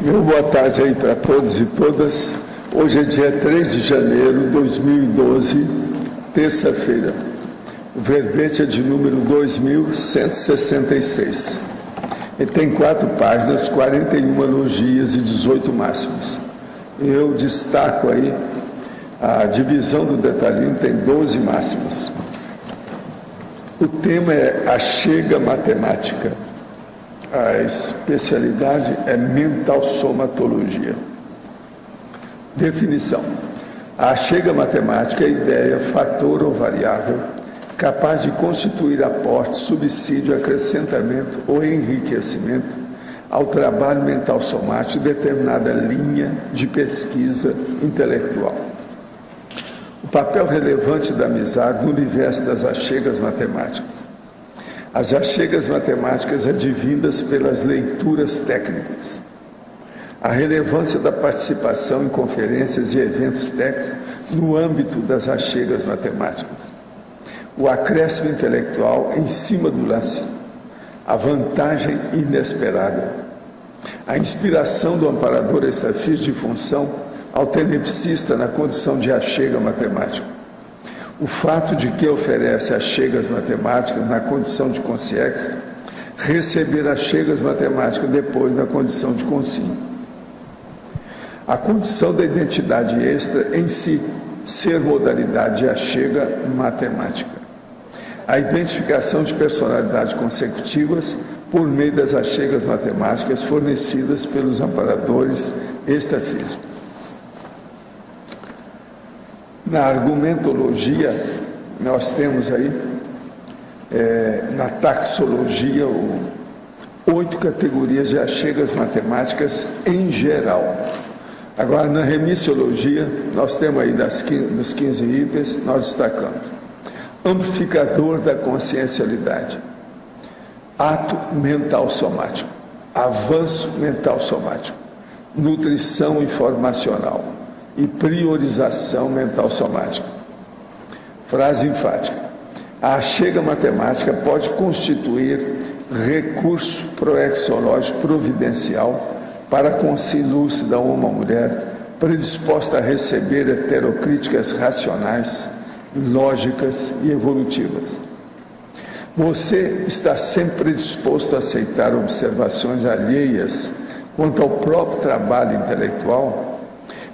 Meu boa tarde aí para todos e todas. Hoje é dia 3 de janeiro de 2012, terça-feira. O verbete é de número 2166. Ele tem 4 páginas, 41 elogias e 18 máximas. Eu destaco aí a divisão do detalhinho, tem 12 máximas. O tema é a chega matemática. A especialidade é mental somatologia. Definição. A chega matemática é a ideia, fator ou variável capaz de constituir aporte, subsídio, acrescentamento ou enriquecimento ao trabalho mental somático de determinada linha de pesquisa intelectual. O papel relevante da amizade no universo das achegas matemáticas. As achegas matemáticas advindas pelas leituras técnicas. A relevância da participação em conferências e eventos técnicos no âmbito das achegas matemáticas. O acréscimo intelectual em cima do lance. A vantagem inesperada. A inspiração do amparador extrafísico de função ao tenepsista na condição de achega matemática. O fato de que oferece achegas matemáticas na condição de consciex, receber achegas matemáticas depois na condição de consim. A condição da identidade extra em si, ser modalidade de achega matemática. A identificação de personalidades consecutivas por meio das achegas matemáticas fornecidas pelos amparadores extrafísicos. Na argumentologia, nós temos aí, na taxologia, 8 categorias de achegas matemáticas em geral. Agora, na remissiologia, nós temos aí dos 15 itens, nós destacamos. Amplificador da consciencialidade. Ato mental somático. Avanço mental somático. Nutrição informacional. E priorização mental somática. Frase enfática. A achega matemática pode constituir recurso proexológico providencial para a consciência lúcida a uma mulher predisposta a receber heterocríticas racionais, lógicas e evolutivas. Você está sempre predisposto a aceitar observações alheias quanto ao próprio trabalho intelectual,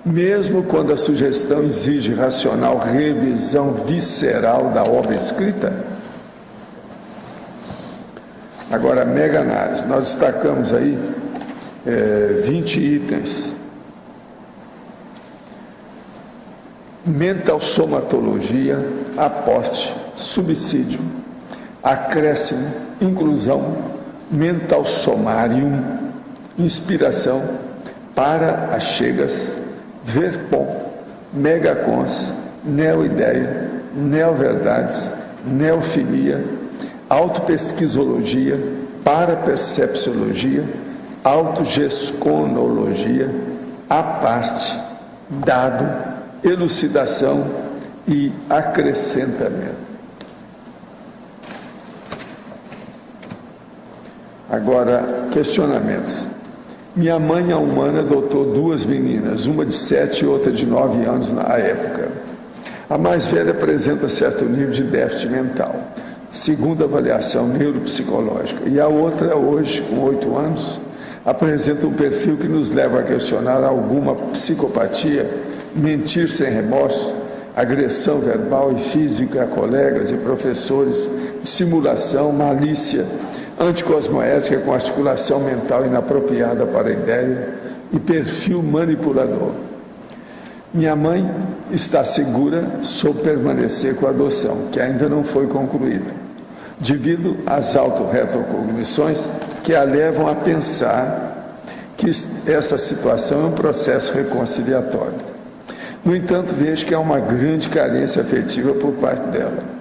mesmo quando a sugestão exige racional revisão visceral da obra escrita? Agora, a mega análise. Nós destacamos aí 20 itens. Mental somatologia, aporte, subsídio, acréscimo, inclusão, mental somarium, inspiração, para achegas, verpom, megacons, neoideia, neoverdades, neofilia, autopesquisologia, parapercepciologia, autogesconologia, a parte, dado, elucidação e acrescentamento. Agora, questionamentos. Minha mãe, a humana, adotou 2 meninas, uma de 7 e outra de 9 anos na época. A mais velha apresenta certo nível de déficit mental, segundo a avaliação neuropsicológica, e a outra, hoje, com 8 anos, apresenta um perfil que nos leva a questionar alguma psicopatia, mentir sem remorso, agressão verbal e física a colegas e professores, dissimulação, malícia, anticosmoética com articulação mental inapropriada para a ideia e perfil manipulador. Minha mãe está segura sobre permanecer com a adoção, que ainda não foi concluída, devido às autorretrocognições que a levam a pensar que essa situação é um processo reconciliatório. No entanto, vejo que há uma grande carência afetiva por parte dela.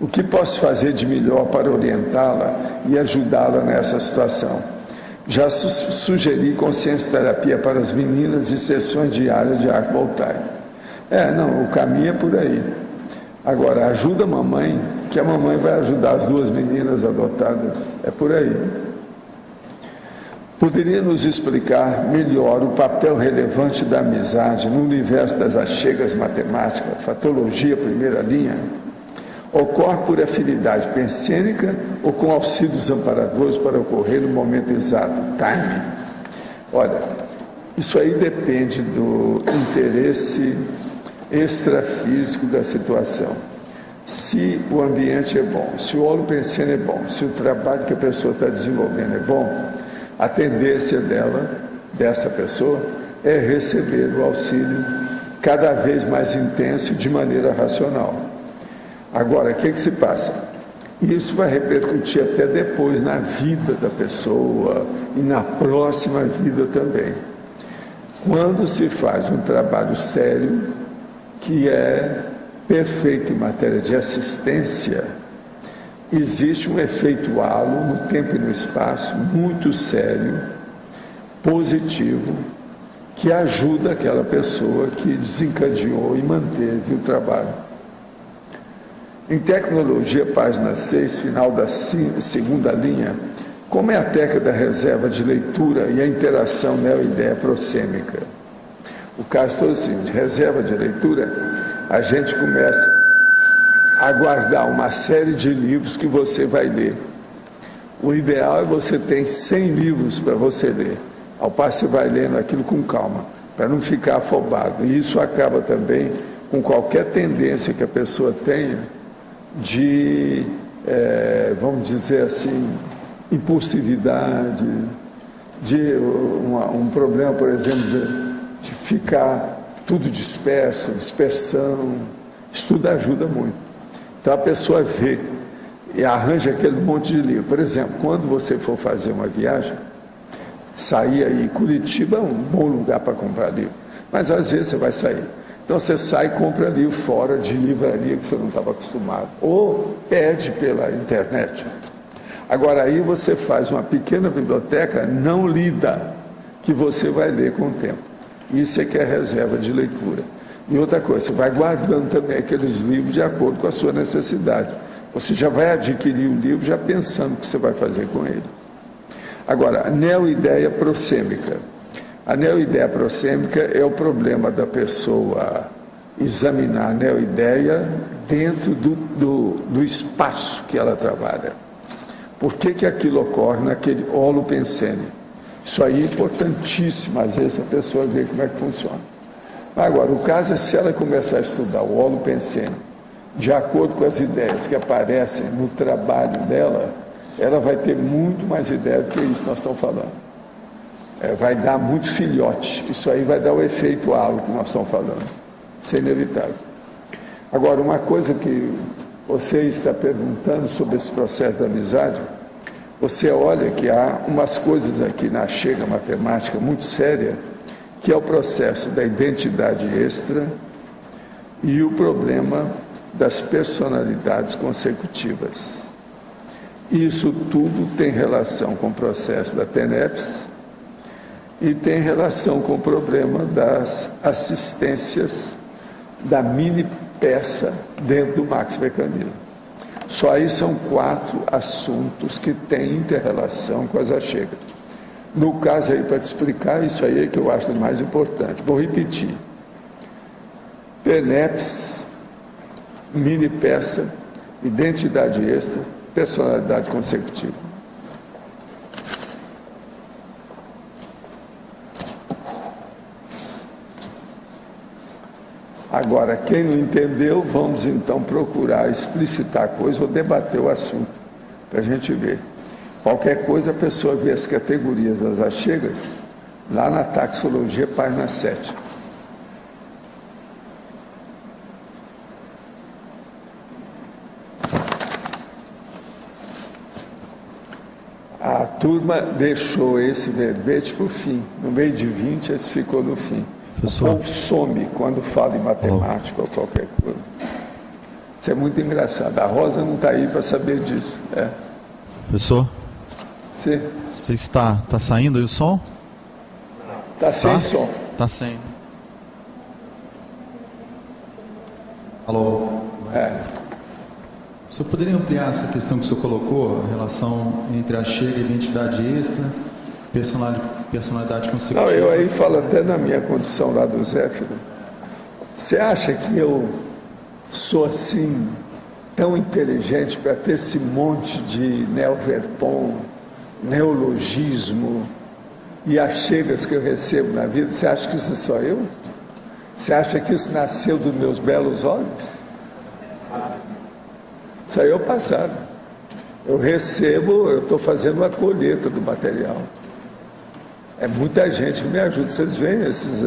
O que posso fazer de melhor para orientá-la e ajudá-la nessa situação? Já sugeri consciência terapia para as meninas e sessões diárias de arco voltaico. O caminho é por aí. Agora, ajuda a mamãe, que a mamãe vai ajudar as 2 meninas adotadas. É por aí. Poderia nos explicar melhor o papel relevante da amizade no universo das achegas matemáticas, fatologia primeira linha? Ocorre por afinidade pensênica ou com auxílio dos amparadores para ocorrer no momento exato, timing? Olha, isso aí depende do interesse extrafísico da situação. Se o ambiente é bom, se o holopensene é bom, se o trabalho que a pessoa está desenvolvendo é bom, a tendência dessa pessoa, é receber o auxílio cada vez mais intenso de maneira racional. Agora, o que se passa? Isso vai repercutir até depois na vida da pessoa e na próxima vida também. Quando se faz um trabalho sério, que é perfeito em matéria de assistência, existe um efeito halo no tempo e no espaço muito sério, positivo, que ajuda aquela pessoa que desencadeou e manteve o trabalho. Em Tecnologia, página 6, final da segunda linha, como é a técnica da reserva de leitura e a interação neo-ideia prosêmica? O caso todo assim, de reserva de leitura, a gente começa a guardar uma série de livros que você vai ler. O ideal é você ter 100 livros para você ler. Ao passo você vai lendo aquilo com calma, para não ficar afobado. E isso acaba também com qualquer tendência que a pessoa tenha de, vamos dizer assim, impulsividade, de um problema, por exemplo, de ficar tudo disperso, dispersão. Isso tudo ajuda muito. Então a pessoa vê e arranja aquele monte de livro. Por exemplo, quando você for fazer uma viagem, sair aí, Curitiba é um bom lugar para comprar livro, mas às vezes você vai sair. Então você sai e compra livro fora de livraria que você não estava acostumado, ou pede pela internet. Agora aí você faz uma pequena biblioteca não lida, que você vai ler com o tempo. Isso é que é reserva de leitura. E outra coisa, você vai guardando também aqueles livros de acordo com a sua necessidade. Você já vai adquirir o livro já pensando o que você vai fazer com ele. Agora, a neo-ideia prosêmica. A neo-ideia prosêmica é o problema da pessoa examinar a neo-ideia dentro do espaço que ela trabalha. Por que aquilo ocorre naquele holopensene? Isso aí é importantíssimo, às vezes a pessoa vê como é que funciona. Agora, o caso é se ela começar a estudar o holopensene, de acordo com as ideias que aparecem no trabalho dela, ela vai ter muito mais ideia do que isso que nós estamos falando. Vai dar muito filhote, isso aí vai dar o efeito halo que nós estamos falando. Isso é inevitável. Agora, uma coisa que você está perguntando sobre esse processo da amizade, você olha que há umas coisas aqui na chega matemática muito séria, que é o processo da identidade extra e o problema das personalidades consecutivas. Isso tudo tem relação com o processo da TENEPS e tem relação com o problema das assistências da mini peça dentro do Max Mecanismo. Só aí são 4 assuntos que têm inter-relação com as achegas. No caso aí, para te explicar, isso aí é que eu acho mais importante. Vou repetir. TENEPS, mini peça, identidade extra, personalidade consecutiva. Agora, quem não entendeu, vamos então procurar explicitar a coisa ou debater o assunto, para a gente ver. Qualquer coisa, a pessoa vê as categorias das achegas, lá na taxologia, página 7. A turma deixou esse verbete para o fim. No meio de 20, esse ficou no fim. Professor. O povo some quando fala em matemática ou qualquer coisa. Isso é muito engraçado. A Rosa não está aí para saber disso. Professor? Sim. Você está saindo aí o som? Está sem som. Está sem. Alô? O senhor poderia ampliar essa questão que o senhor colocou, a relação entre a chega e a identidade extra personalidade consecutiva. Não, eu aí falo até na minha condição lá do Zéfiro. Você acha que eu sou assim, tão inteligente para ter esse monte de neoverpom, neologismo e achegas que eu recebo na vida? Você acha que isso sou eu? Você acha que isso nasceu dos meus belos olhos? Isso aí é o passado. Eu recebo, eu estou fazendo uma colheita do material. É muita gente que me ajuda. Vocês veem esses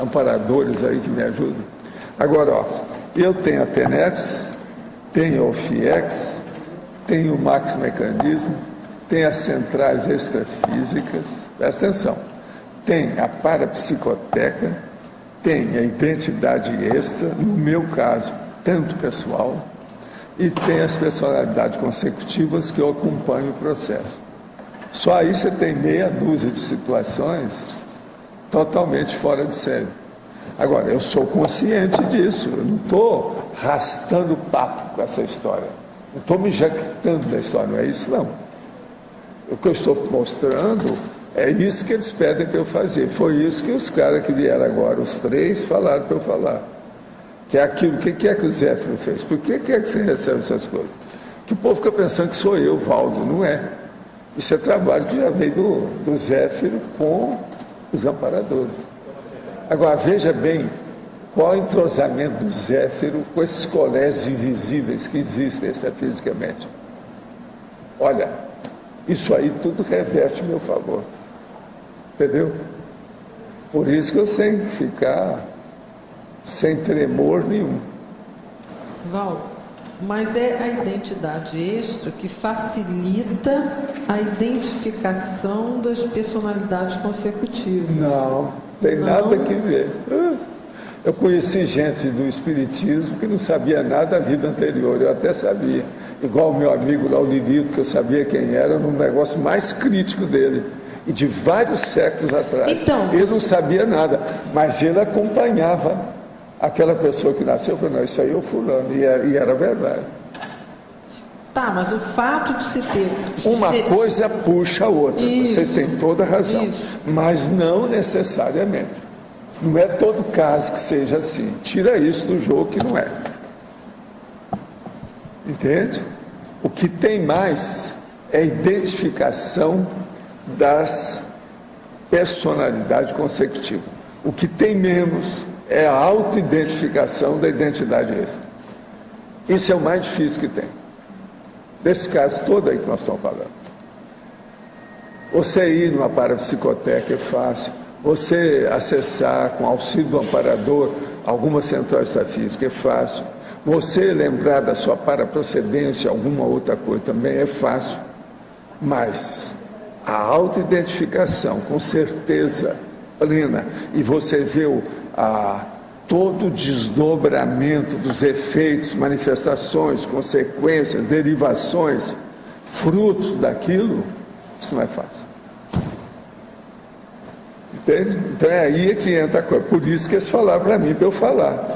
amparadores aí que me ajudam? Agora, ó, eu tenho a TENEPS, tenho o FIEX, tenho o Max Mecanismo, tenho as centrais extrafísicas, presta atenção, tem a parapsicoteca, tem a identidade extra, no meu caso, tanto pessoal, e tem as personalidades consecutivas que eu acompanho o processo. Só aí você tem meia dúzia de situações totalmente fora de série. Agora, eu sou consciente disso, eu não estou arrastando papo com essa história, não estou me jactando da história, não é isso não. O que eu estou mostrando é isso que eles pedem para eu fazer. Foi isso que os caras que vieram agora, os três, falaram para eu falar. Que é aquilo, o que é que o Zéfiro fez? Por que é que você recebe essas coisas? Que o povo fica pensando que sou eu, Valdo, não é. Isso é trabalho que já veio do Zéfiro com os amparadores. Agora, veja bem qual é o entrosamento do Zéfiro com esses colégios invisíveis que existem extrafisicamente. Olha, isso aí tudo reverte meu favor. Entendeu? Por isso que eu tenho que ficar sem tremor nenhum. Valdo, mas é a identidade extra que facilita a identificação das personalidades consecutivas. Não, tem nada que ver. Eu conheci gente do espiritismo que não sabia nada da vida anterior, eu até sabia. Igual o meu amigo lá, o Lilito, que eu sabia quem era, no negócio mais crítico dele. E de vários séculos atrás. Então, ele não sabia nada, mas ele acompanhava aquela pessoa que nasceu. Eu falei, não, isso aí é o fulano, e era verdade. Tá, mas o fato de se ter... Uma coisa puxa a outra, isso, você tem toda a razão, isso. mas não necessariamente. Não é todo caso que seja assim. Tira isso do jogo que não é. Entende? O que tem mais é a identificação das personalidades consecutivas. O que tem menos é a auto-identificação da identidade extra. Isso é o mais difícil que tem. Desse caso todo aí que nós estamos falando. Você ir numa parapsicoteca é fácil. Você acessar com auxílio do amparador alguma central extrafísica é fácil. Você lembrar da sua paraprocedência, alguma outra coisa também é fácil. Mas a autoidentificação, com certeza plena, e você vê todo o desdobramento dos efeitos, manifestações, consequências, derivações, frutos daquilo, isso não é fácil. Entende? Então é aí que entra a coisa. Por isso que eles falaram para mim, para eu falar.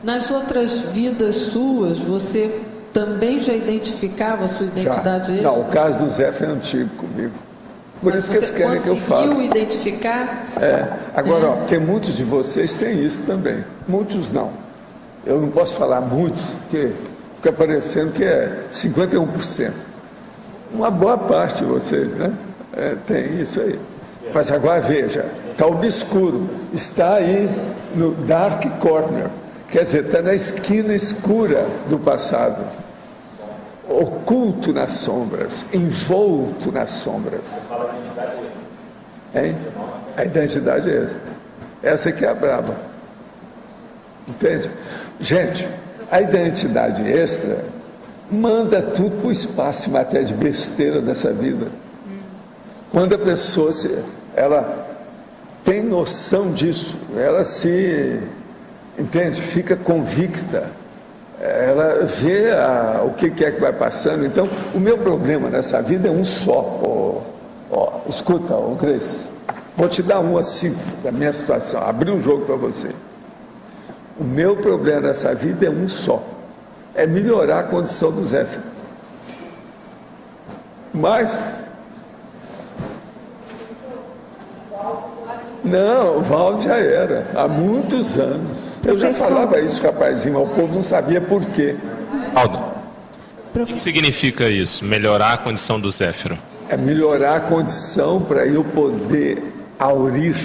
Nas outras vidas suas, você também já identificava a sua identidade extra? Não, o caso do Zé foi antigo comigo. Por Mas isso que eles querem que eu fale. conseguiu identificar? Agora, ó, tem muitos de vocês têm isso também. Muitos não. Eu não posso falar muitos, porque fica parecendo que é 51%. Uma boa parte de vocês, né? Tem isso aí. Mas agora veja, está obscuro, está aí no dark corner, quer dizer, está na esquina escura do passado, oculto nas sombras, envolto nas sombras. Hein? A identidade é essa. Essa que é a braba. Entende? Gente, a identidade extra manda tudo para o espaço em matéria de besteira dessa vida. Quando a pessoa ela tem noção disso, ela entende, fica convicta, ela vê o que é que vai passando. Então, o meu problema nessa vida é um só. Escuta, Grace, vou te dar uma síntese da minha situação, abrir um jogo para você. O meu problema nessa vida é um só, é melhorar a condição do Zé. Não, o Valdo já era, há muitos anos. Eu já Professor. falava isso, rapazinho, mas o povo não sabia por quê. Aldo, o que significa isso, melhorar a condição do Zéfiro? É melhorar a condição para eu poder aurir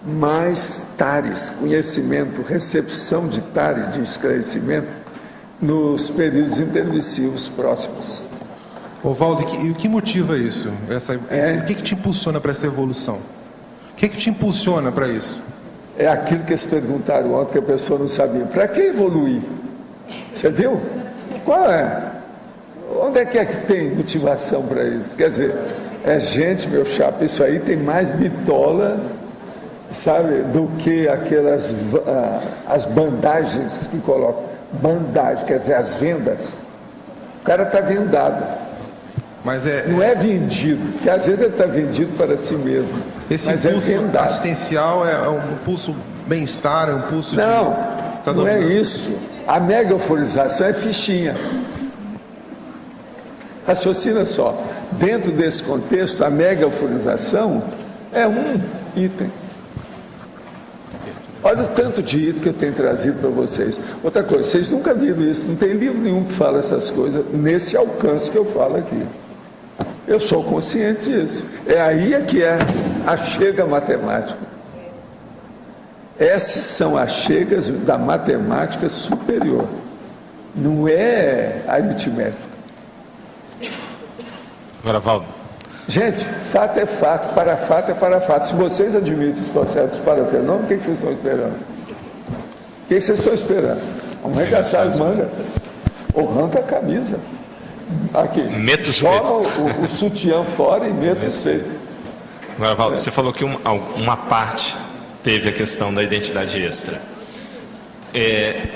mais tares, conhecimento, recepção de tare, de esclarecimento, nos períodos intermissivos próximos. Ô, Valdo, e o que motiva isso? O que te impulsiona para essa evolução? O que te impulsiona para isso? É aquilo que eles perguntaram ontem que a pessoa não sabia. Para que evoluir? Você viu? Qual é? Onde é que tem motivação para isso? Quer dizer, é gente, meu chapa, isso aí tem mais bitola, sabe, do que aquelas as bandagens que colocam. Bandagem, quer dizer, as vendas. O cara está vendado. Mas não é vendido, porque às vezes ele está vendido para si mesmo. Esse mas impulso é vendado. assistencial é um impulso bem-estar, é um impulso não, de... Não é isso. A mega euforização é fichinha. Raciocina só. Dentro desse contexto, a mega euforização é um item. Olha o tanto de item que eu tenho trazido para vocês. Outra coisa, vocês nunca viram isso, não tem livro nenhum que fala essas coisas nesse alcance que eu falo aqui. Eu sou consciente disso. É aí que é a chega matemática. Essas são as chegas da matemática superior. Não é aritmética. Agora, Valdo. Gente, fato é fato, para fato é para fato. Se vocês admitem os processos para fenômeno, o que vocês estão esperando? O que vocês estão esperando? Vamos arregaçar as mangas. Ou arranca a camisa. Aqui. Joga o sutiã fora e meta os peitos. Agora, Valdo, você falou que uma parte teve a questão da identidade extra.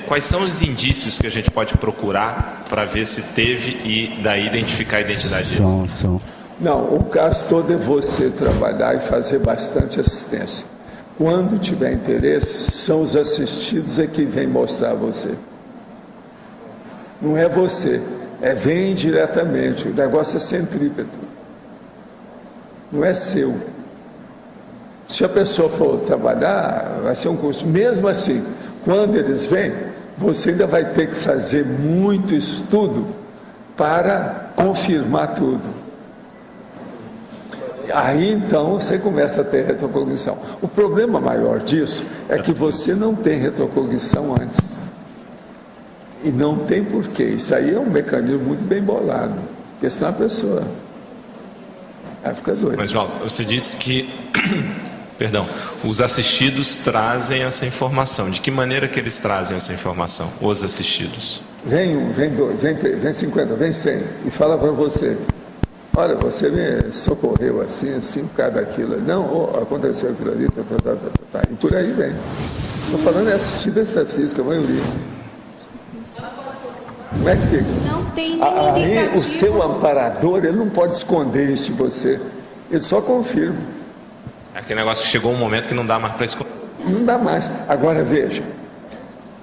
Quais são os indícios que a gente pode procurar para ver se teve e daí identificar a identidade extra? Não, o caso todo é você trabalhar e fazer bastante assistência. Quando tiver interesse, são os assistidos que vêm mostrar a você. Não é você, vem diretamente. O negócio é centrípeto. Não é seu. Se a pessoa for trabalhar, vai ser um curso. Mesmo assim, quando eles vêm, você ainda vai ter que fazer muito estudo para confirmar tudo. Aí então você começa a ter retrocognição. O problema maior disso é que você não tem retrocognição antes. E não tem porquê. Isso aí é um mecanismo muito bem bolado. Porque senão a pessoa vai ficar doida. Mas, Valdo, você disse que perdão, os assistidos trazem essa informação. De que maneira que eles trazem essa informação, os assistidos? Vem um, vem dois, vem três, vem 50, vem 100 e fala para você: olha, você me socorreu assim, por causa daquilo. Não, aconteceu aquilo ali, e por aí vem. Estou falando assistida extrafísica, a maioria. Como é que fica? Não tem nenhum indicativo. Aí o seu amparador, ele não pode esconder isso de você. Ele só confirma. É aquele negócio que chegou um momento que não dá mais para esconder. Não dá mais. Agora veja,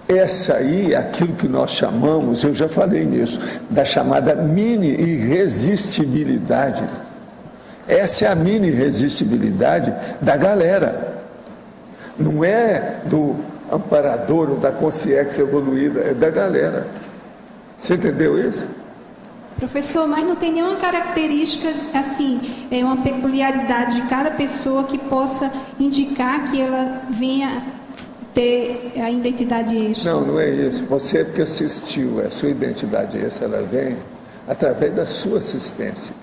essa aí é aquilo que nós chamamos, eu já falei nisso, da chamada mini-irresistibilidade. Essa é a mini-irresistibilidade da galera. Não é do amparador ou da consciência evoluída, é da galera. Você entendeu isso? Professor, mas não tem nenhuma característica, assim, uma peculiaridade de cada pessoa que possa indicar que ela venha ter a identidade extra? Não, não é isso. Você é porque assistiu, a sua identidade extra, ela vem através da sua assistência.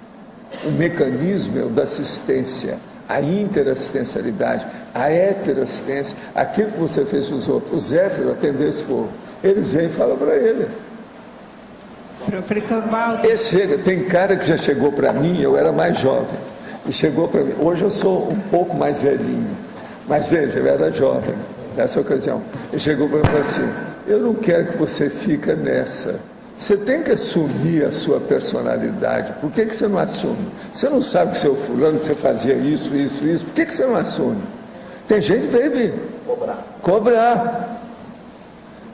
O mecanismo é o da assistência, a interassistencialidade, a heterassistência, aquilo que você fez para os outros. O Zéfiro atendeu esse povo. Eles vêm e falam para ele. Professor Valdo. Tem cara que já chegou para mim, eu era mais jovem, e chegou para mim. Hoje eu sou um pouco mais velhinho, mas veja, eu era jovem nessa ocasião. Ele chegou para mim e falou assim: eu não quero que você fique nessa. Você tem que assumir a sua personalidade. Por que você não assume? Você não sabe que você é o fulano, que você fazia isso. Por que você não assume? Tem gente que veio me cobrar.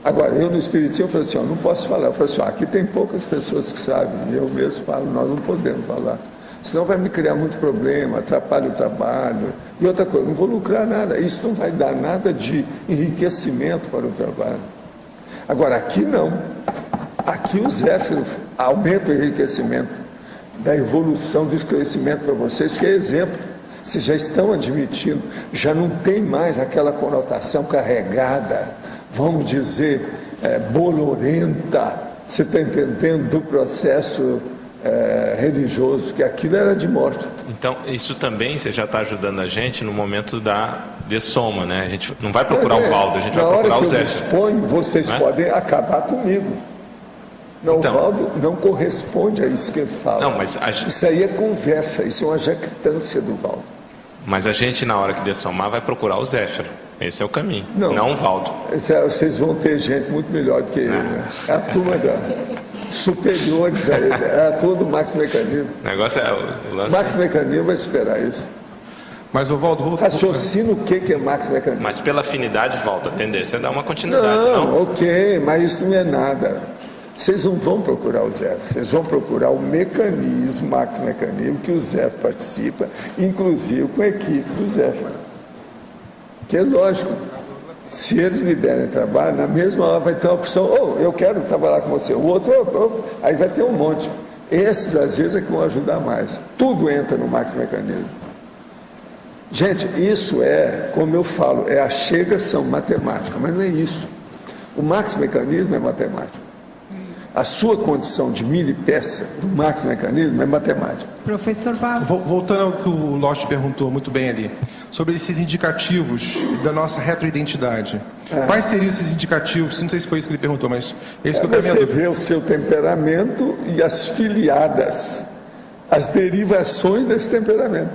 Agora, eu no Espiritismo, eu falei assim: não posso falar. Eu falei assim: aqui tem poucas pessoas que sabem. E eu mesmo falo: nós não podemos falar. Senão vai me criar muito problema, atrapalha o trabalho, E outra coisa, não vou lucrar nada. Isso não vai dar nada de enriquecimento para o trabalho. Agora, aqui não. Aqui o Zéfiro aumenta o enriquecimento da evolução do esclarecimento para vocês, que é exemplo. Vocês já estão admitindo, já não tem mais aquela conotação carregada, vamos dizer, bolorenta, você está entendendo, do processo religioso, que aquilo era de morte. Então, isso também você já está ajudando a gente no momento da dessoma, né? A gente não vai procurar o Valdo, a gente vai procurar o Zé. Na hora que eu exponho, vocês podem acabar comigo. Não, então, o Valdo não corresponde a isso que ele fala. Não, mas isso aí é conversa, isso é uma jactância do Valdo. Mas a gente, na hora que dessomar, vai procurar o Zéfiro. Esse é o caminho, não o Valdo. Vocês vão ter gente muito melhor do que ele, né? É a turma superiores a ele, é a turma do Max Mecanismo. O negócio é o lance. Max Mecanismo vai esperar isso. Mas o Valdo... Raciocina o que é Max Mecanismo. Mas pela afinidade, Valdo, a tendência é dar uma continuidade, não? Ok, mas isso não é nada. Vocês não vão procurar o Zé, vocês vão procurar o mecanismo, Max Mecanismo, que o Zé participa, inclusive com a equipe do Zé. Que é lógico, se eles me derem trabalho, na mesma hora vai ter uma opção, eu quero trabalhar com você, o outro, aí vai ter um monte. Esses, às vezes, é que vão ajudar mais. Tudo entra no Max Mecanismo. Gente, isso é, como eu falo, é a chegação matemática, mas não é isso. O Max Mecanismo é matemático. A sua condição de milipeça do Max Mecanismo é matemática. Professor Paulo. Voltando ao que o Lost perguntou muito bem ali, sobre esses indicativos da nossa retroidentidade. Quais seriam esses indicativos? Não sei se foi isso que ele perguntou, mas esse que eu Você vê o seu temperamento e as filiadas, as derivações desse temperamento.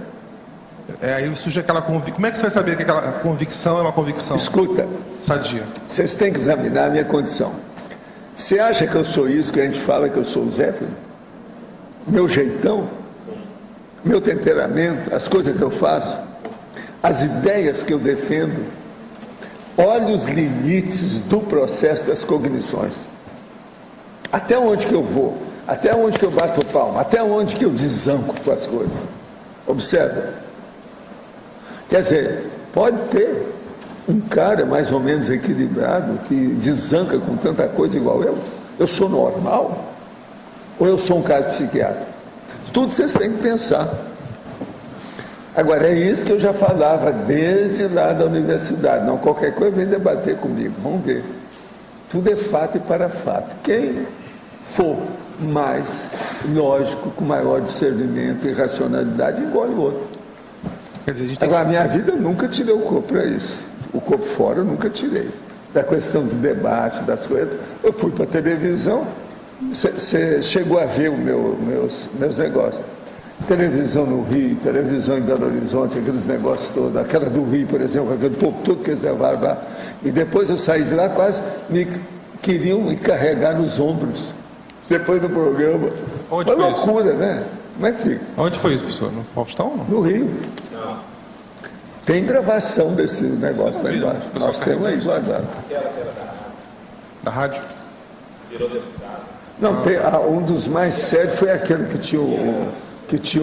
Aí surge aquela convicção. Como é que você vai saber que aquela convicção é uma convicção? Escuta. Sadia. Vocês têm que examinar a minha condição. Você acha que eu sou isso que a gente fala que eu sou o Zéfiro? Meu jeitão? Meu temperamento? As coisas que eu faço? As ideias que eu defendo? Olha os limites do processo das cognições. Até onde que eu vou? Até onde que eu bato o palmo? Até onde que eu desanco com as coisas? Observa. Quer dizer, pode ter um cara mais ou menos equilibrado que desanca com tanta coisa igual eu. Eu sou normal? Ou eu sou um cara psiquiatra? Tudo vocês têm que pensar. Agora, é isso que eu já falava desde lá da universidade. Não, qualquer coisa vem debater comigo. Vamos ver. Tudo é fato e para fato. Quem for mais lógico, com maior discernimento e racionalidade, engole o outro. Quer dizer, Agora, a minha vida eu nunca tirei o corpo para isso. O corpo fora eu nunca tirei. Da questão do debate, das coisas. Eu fui para a televisão, você chegou a ver os meus negócios. Televisão no Rio, televisão em Belo Horizonte, aqueles negócios todos. Aquela do Rio, por exemplo, aquele povo todo que eles levaram lá. E depois eu saí de lá, quase queriam me carregar nos ombros. Depois do programa. Onde uma foi loucura, isso? Né? Como é que fica? Onde foi isso, professor? No Faustão ou não? No Rio. Tem gravação desse negócio lá embaixo. Nós temos aí guardado. Da rádio? Não, um dos mais sérios foi aquele que tinha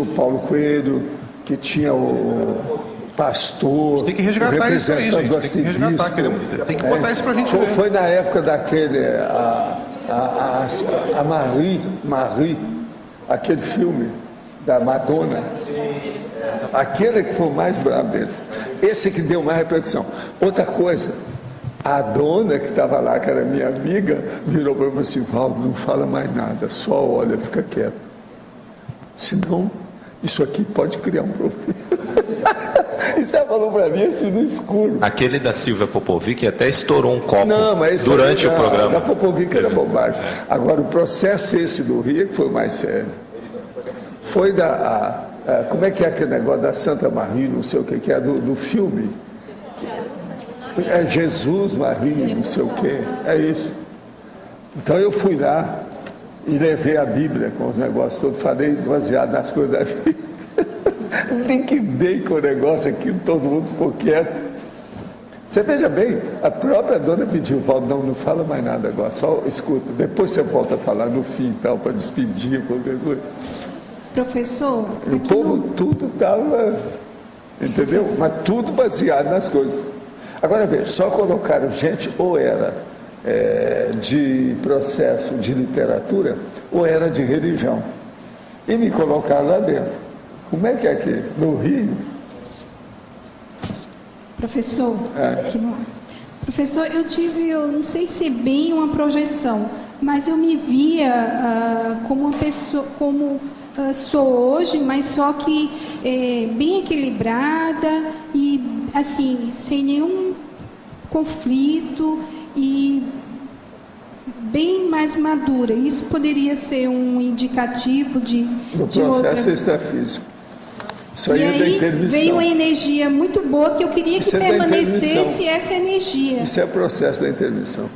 o Paulo Coelho, que tinha o pastor. Tem que resgatar isso aí, gente. Tem que resgatar. Tem que botar isso pra gente ver. Foi na época daquele. A Marie, aquele filme da Madonna. Aquele que foi o mais bravo deles. Esse que deu mais repercussão. Outra coisa, a dona que estava lá, que era minha amiga, virou para mim assim: Valdo, não fala mais nada, só olha, fica quieto. Senão, isso aqui pode criar um problema. Isso ela falou para mim assim no escuro. Aquele da Silvia Popovic até estourou um copo mas durante o programa. Da Popovic era bobagem. Agora, o processo esse do Rio que foi o mais sério. Foi como é que é aquele negócio da Santa Maria, não sei o que é, do filme? É Jesus, Maria, não sei o que, é isso. Então eu fui lá e levei a Bíblia com os negócios todos, falei baseado nas coisas da vida. Tem que dei com o negócio aqui, todo mundo ficou quieto. Você veja bem, a própria dona pediu, Valdo, não fala mais nada agora, só escuta, depois você volta a falar no fim, tal, para despedir, qualquer coisa. Professor, O povo tudo estava Entendeu? Mas tudo baseado nas coisas. Agora veja, só colocaram gente ou era de processo de literatura ou era de religião. E me colocaram lá dentro. Como é que é aqui? No Rio? Professor, professor, eu não sei se é bem uma projeção, mas eu me via como uma pessoa, como sou hoje, mas só que bem equilibrada e assim, sem nenhum conflito e bem mais madura. Isso poderia ser um indicativo do processo extrafísico. Isso aí e é da aí intermissão. veio uma energia muito boa que eu queria que permanecesse essa energia. Isso é o processo da intermissão.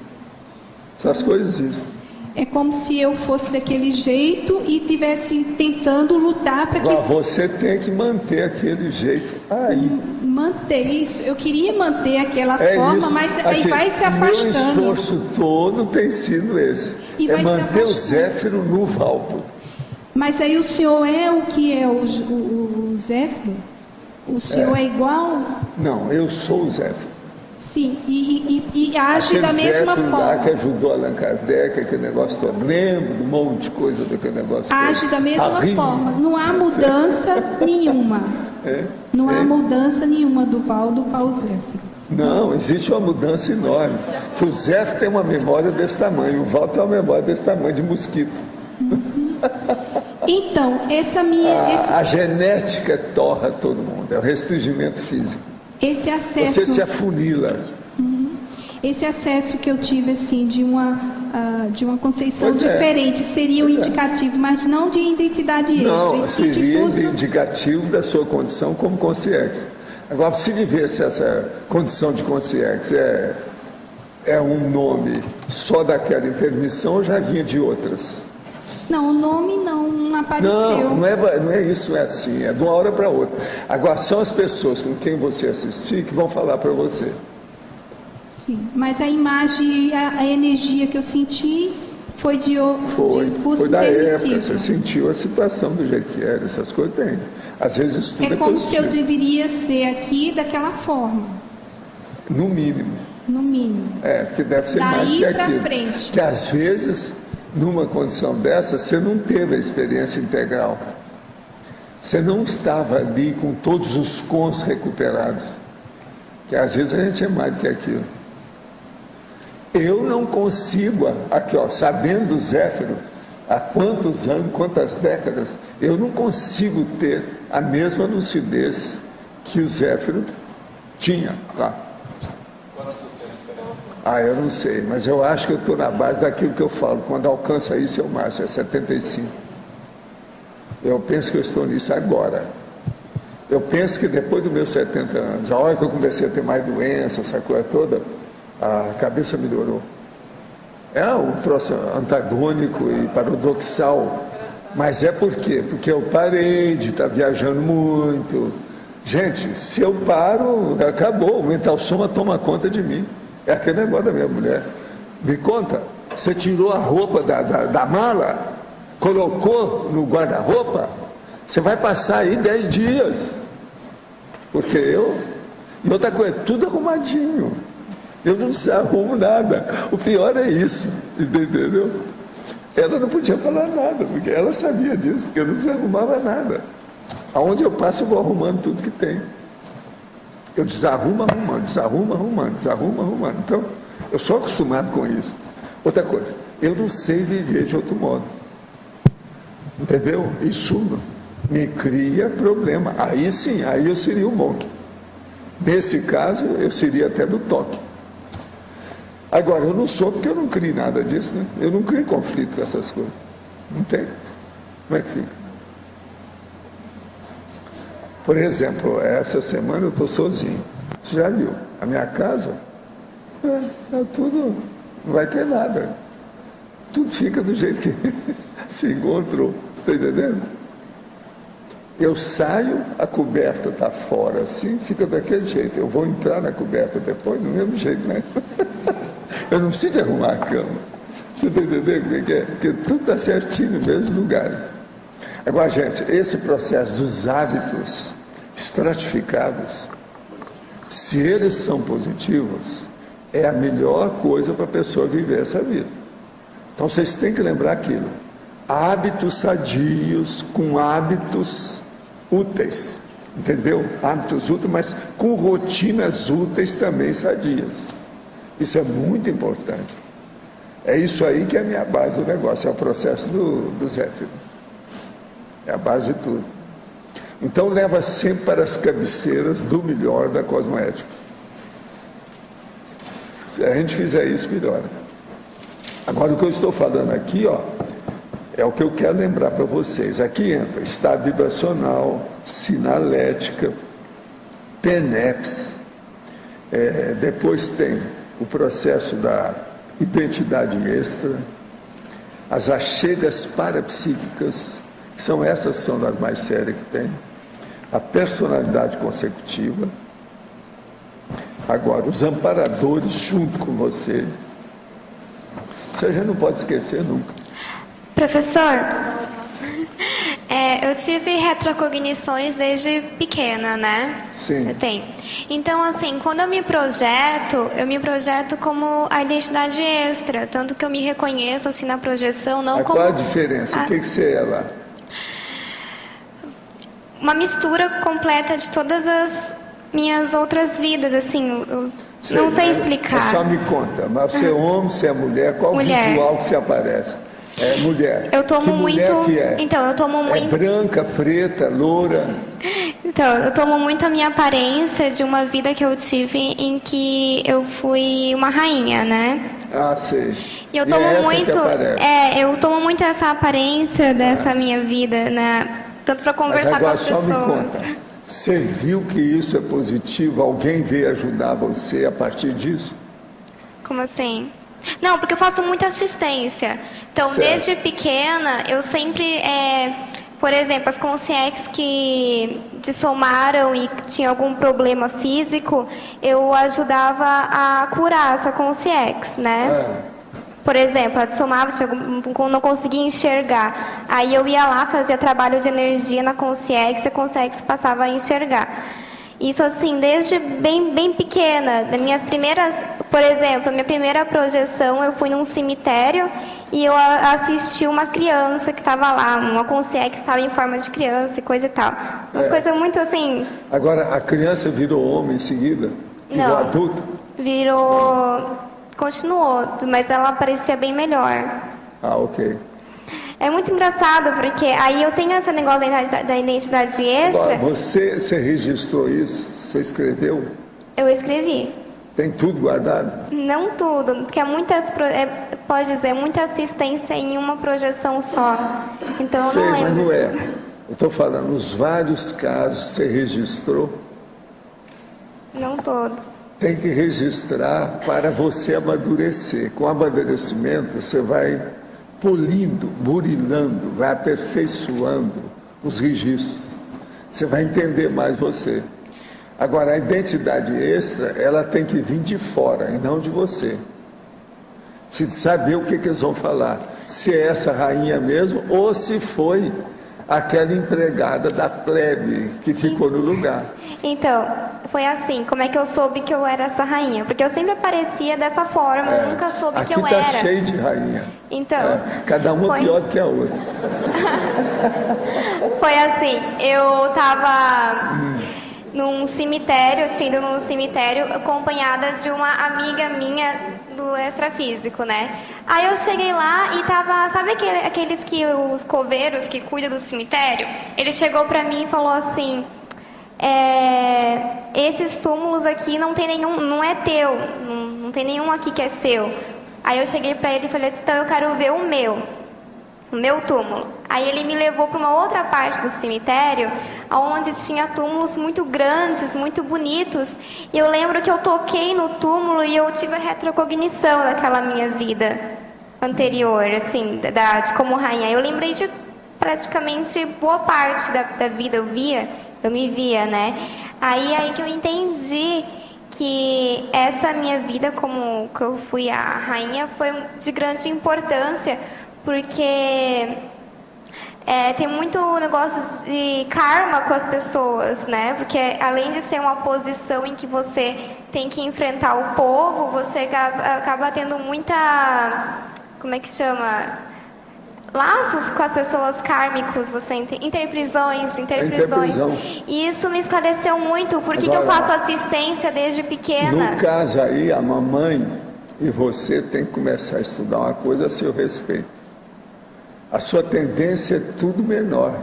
Essas coisas existem. É como se eu fosse daquele jeito e estivesse tentando lutar para que... Você tem que manter aquele jeito aí. Manter isso. Eu queria manter aquela forma, isso. mas aí vai se afastando. O meu esforço todo tem sido esse. E vai manter se o Zéfiro no Valdo. Mas aí o senhor é o que é o Zéfiro? O senhor é igual? Não, eu sou o Zéfiro. Sim, e age da mesma Zéfiro forma. Lá que ajudou Allan Kardec, aquele negócio todo. Lembro de um monte de coisa daquele negócio Age todo. da mesma forma. Não há mudança nenhuma. Não há mudança nenhuma do Valdo para o Zéfiro. Não, existe uma mudança enorme. O Zéfiro tem uma memória desse tamanho, o Valdo tem uma memória desse tamanho, de mosquito. Então, a genética torra todo mundo, é o restringimento físico. Esse acesso, você se afunila. Esse acesso que eu tive assim de uma conceição diferente seria um indicativo, mas não de identidade extra. Não, seria indicativo da sua condição como consciência. Agora, se vivesse essa condição de consciência é um nome só daquela intermissão, ou já vinha de outras? Não, o nome não apareceu. Não é isso, é assim, é de uma hora para outra. Agora, são as pessoas com quem você assistir que vão falar para você. Sim, mas a imagem, a energia que eu senti foi de curso da intermissivo. época, você sentiu a situação do jeito que era, essas coisas tem. Às vezes isso tudo é como positivo. se eu deveria ser aqui daquela forma. No mínimo. No mínimo. Porque deve ser mais que aquilo. Frente. Que às vezes, numa condição dessa, você não teve a experiência integral. Você não estava ali com todos os cons recuperados. Que às vezes a gente é mais do que aquilo. Eu não consigo, aqui ó, sabendo o Zéfiro, há quantos anos, quantas décadas, eu não consigo ter a mesma lucidez que o Zéfiro tinha lá. Eu não sei, mas eu acho que eu estou na base daquilo que eu falo. Quando alcança isso, eu marcho, é 75. Eu penso que eu estou nisso agora. Eu penso que depois dos meus 70 anos, a hora que eu comecei a ter mais doença, essa coisa toda, a cabeça melhorou. É um troço antagônico e paradoxal, mas é por quê? Porque eu parei de estar viajando muito. Gente, se eu paro, acabou, o mental soma toma conta de mim. É aquele negócio da minha mulher. Me conta, você tirou a roupa da mala, colocou no guarda-roupa, você vai passar aí 10 dias. Porque e outra coisa, tudo arrumadinho. Eu não desarrumo nada. O pior é isso, entendeu? Ela não podia falar nada, porque ela sabia disso, porque eu não desarrumava nada. Aonde eu passo, eu vou arrumando tudo que tem. Eu desarrumo arrumando. Então, eu sou acostumado com isso. Outra coisa, eu não sei viver de outro modo. Entendeu? Isso me cria problema. Aí sim, aí eu seria um monge. Nesse caso, eu seria até do toque. Agora, eu não sou porque eu não crio nada disso, né? Eu não crio conflito com essas coisas. Não tem. Como é que fica? Por exemplo, essa semana eu estou sozinho. Você já viu? A minha casa, tudo, não vai ter nada. Tudo fica do jeito que se encontrou. Você está entendendo? Eu saio, a coberta está fora assim, fica daquele jeito. Eu vou entrar na coberta depois, do mesmo jeito, né? Eu não preciso arrumar a cama. Você está entendendo como é que é? Porque tudo está certinho nos mesmos lugares. Agora, gente, esse processo dos hábitos estratificados, se eles são positivos, é a melhor coisa para a pessoa viver essa vida. Então vocês têm que lembrar aquilo: hábitos sadios com hábitos úteis, entendeu? Hábitos úteis, mas com rotinas úteis também sadias. Isso é muito importante. É isso aí que é a minha base do negócio, é o processo do Zéfiro. É a base de tudo. Então leva sempre para as cabeceiras do melhor da cosmoética. Se a gente fizer isso, melhora. Agora o que eu estou falando aqui, ó, é o que eu quero lembrar para vocês. Aqui entra estado vibracional, sinalética, TENEPS, depois tem o processo da identidade extra, as achegas parapsíquicas, que são das mais sérias que tem, a personalidade consecutiva, agora os amparadores junto com você. Isso a gente não pode esquecer nunca. Professor, eu tive retrocognições desde pequena, né? Sim. Eu tenho. Então, assim, quando eu me projeto como a identidade extra, tanto que eu me reconheço assim na projeção, não Mas como... qual a diferença? O que você é lá? Uma mistura completa de todas as minhas outras vidas, assim, eu não sei explicar. Mas só me conta, mas você é homem, você é mulher, qual Mulher. o visual que você aparece? É mulher. Eu tomo que mulher muito... que é? Então, eu tomo muito... É branca, preta, loura? Então, eu tomo muito a minha aparência de uma vida que eu tive em que eu fui uma rainha, né? Ah, sei. E eu tomo é essa muito... que aparece. eu tomo muito essa aparência dessa minha vida, né? Tanto para Mas conversar com agora as só pessoas. me conta. Você viu que isso é positivo? Alguém veio ajudar você a partir disso? Como assim? Não, porque eu faço muita assistência. Então, Certo. desde pequena, eu sempre... por exemplo, as consciências que dissomaram e tinham algum problema físico, eu ajudava a curar essa consciência, né? Por exemplo, a dissomava, não conseguia enxergar. Aí eu ia lá, fazia trabalho de energia na consciência, a consciência passava a enxergar. Isso assim, desde bem pequena. Minhas primeiras, por exemplo, minha primeira projeção, eu fui num cemitério e eu assisti uma criança que estava lá, uma consciência que estava em forma de criança e coisa e tal. Uma coisa muito assim... Agora, a criança virou homem em seguida? Virou Não. adulto? Continuou, mas ela parecia bem melhor. Ah, ok. É muito engraçado, porque aí eu tenho esse negócio da identidade extra. Agora, você registrou isso? Você escreveu? Eu escrevi. Tem tudo guardado? Não tudo, porque pode dizer, muita assistência em uma projeção só. Então eu Sei, não mas lembro. não é. Eu estou falando, os vários casos você registrou, Não todos. tem que registrar para você amadurecer. Com o amadurecimento, você vai polindo, burilando, vai aperfeiçoando os registros. Você vai entender mais você. Agora, a identidade extra, ela tem que vir de fora e não de você. Precisa saber o que eles vão falar. Se é essa rainha mesmo ou se foi aquela empregada da plebe que ficou no lugar. Então, foi assim, como é que eu soube que eu era essa rainha? Porque eu sempre aparecia dessa forma, eu nunca soube Aqui que eu está era. cheio de rainha. Então, Cada uma foi- pior do que a outra. Foi assim, eu tava num cemitério, tinha ido num cemitério acompanhada de uma amiga minha do extrafísico, né? Aí eu cheguei lá e tava, sabe aqueles que os coveiros que cuidam do cemitério? Ele chegou pra mim e falou assim: esses túmulos aqui não tem nenhum, não é teu, não tem nenhum aqui que é seu. Aí eu cheguei pra ele e falei assim: então eu quero ver o meu túmulo. Aí ele me levou para uma outra parte do cemitério, onde tinha túmulos muito grandes, muito bonitos. E eu lembro que eu toquei no túmulo e eu tive a retrocognição daquela minha vida anterior, assim, de como rainha. Eu lembrei de praticamente boa parte da vida, eu me via, né? Aí que eu entendi que essa minha vida como que eu fui a rainha foi de grande importância, porque tem muito negócio de karma com as pessoas, né? Porque além de ser uma posição em que você tem que enfrentar o povo, você acaba tendo muita, como é que chama? Laços com as pessoas kármicos, você interprisões. Interprisão. E isso me esclareceu muito, porque que eu faço assistência desde pequena. No caso aí, a mamãe e você tem que começar a estudar uma coisa a seu respeito. A sua tendência é tudo menor.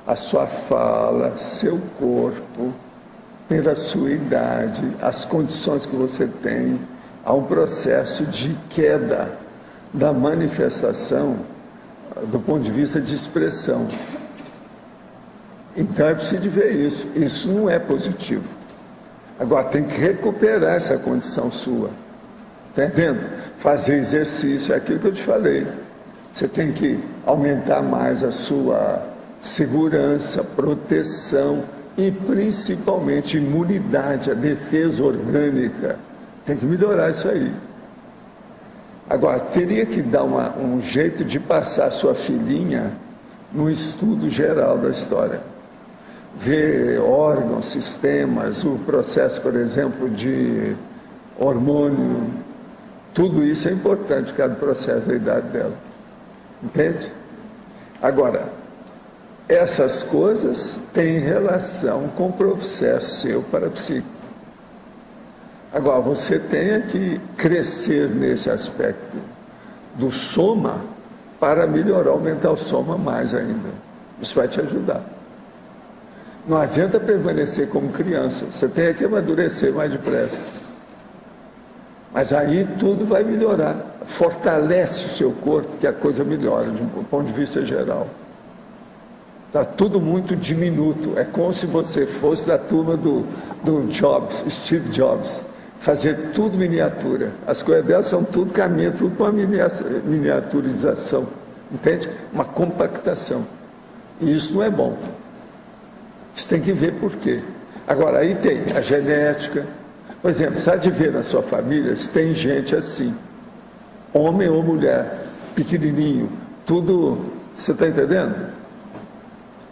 A sua fala, seu corpo, pela sua idade, as condições que você tem, há um processo de queda da manifestação do ponto de vista de expressão. Então é preciso ver isso. Isso não é positivo. Agora tem que recuperar essa condição sua. Entendendo? Fazer exercício, é aquilo que eu te falei. Você tem que aumentar mais a sua segurança, proteção e principalmente imunidade, a defesa orgânica. Tem que melhorar isso aí. Agora, teria que dar um jeito de passar a sua filhinha no estudo geral da história. Ver órgãos, sistemas, o processo, por exemplo, de hormônio, tudo isso é importante, cada processo da idade dela. Entende? Agora, essas coisas têm relação com o processo seu parapsíquico. Agora, você tem que crescer nesse aspecto do soma para melhorar, aumentar o soma mais ainda. Isso vai te ajudar. Não adianta permanecer como criança, você tem que amadurecer mais depressa. Mas aí tudo vai melhorar, fortalece o seu corpo, que a coisa melhora, de um ponto de vista geral. Está tudo muito diminuto, é como se você fosse da turma do Jobs, Steve Jobs, fazer tudo miniatura. As coisas delas são tudo, caminha tudo para uma miniaturização, entende? Uma compactação. E isso não é bom. Você tem que ver por quê. Agora, aí tem a genética. Por exemplo, você há de ver na sua família se tem gente assim, homem ou mulher, pequenininho, tudo, você está entendendo?